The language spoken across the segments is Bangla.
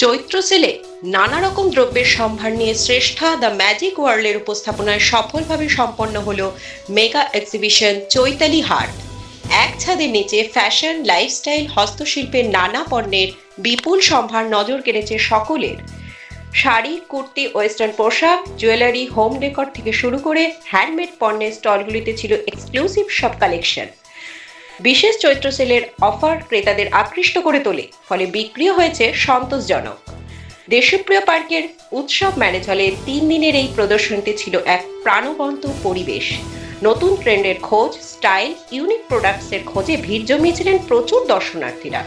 চৈত্র সেলে নানা রকম দ্রব্যের সম্ভার নিয়ে শ্রেষ্ঠা দ্য ম্যাজিক ওয়ার্ল্ডের উপস্থাপনায় সফলভাবে সম্পন্ন হলো মেগা এক্সিবিশন চৈতালি হাট। এক ছাদের নিচে ফ্যাশন, লাইফস্টাইল, হস্তশিল্পের নানা পণ্যের বিপুল সম্ভার নজর কেড়েছে সকলের। শাড়ি, কুর্তি, ওয়েস্টার্ন পোশাক, জুয়েলারি, হোম ডেকর থেকে শুরু করে হ্যান্ডমেড পণ্যের স্টলগুলিতে ছিল এক্সক্লুসিভ সব কালেকশন। বিশেষ চৈত্র সেলের অফার ক্রেতাদের আকৃষ্ট করে তোলে, ফলে বিক্রিও হয়েছে সন্তোষজনক। দেশপ্রিয় পার্কের উৎসব ম্যানেজ হলে 3 দিনের এই প্রদর্শনীতে ছিল এক প্রাণবন্ত পরিবেশ। নতুন ট্রেন্ডের খোঁজ, স্টাইল, ইউনিক প্রোডাক্টসের খোঁজে ভিড় জমিয়েছিলেন প্রচুর দর্শনার্থীরা।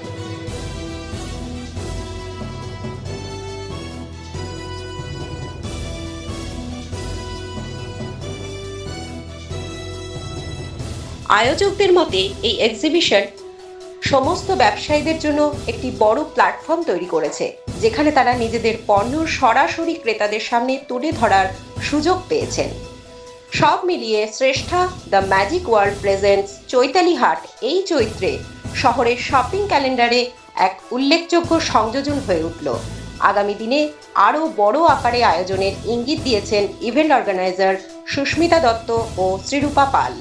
আয়োজকদের মতে এই এক্সিবিশন সমস্ত ব্যবসায়ীদের জন্য একটি বড় প্ল্যাটফর্ম তৈরি করেছে, যেখানে তারা নিজেদের পণ্য সরাসরি ক্রেতাদের সামনে তুলে ধরার সুযোগ পেয়েছেন। সব মিলিয়ে Shreshtha the magic world presents Chaitali Haat এই চৈত্রে শহরের শপিং ক্যালেন্ডারে এক উল্লেখযোগ্য সংযোজন হয়ে উঠল। আগামী দিনে আরও বড় আকারে আয়োজনের ইঙ্গিত দিয়েছেন ইভেন্ট অর্গানাইজার সুস্মিতা দত্ত ও শ্রীরূপা পাল।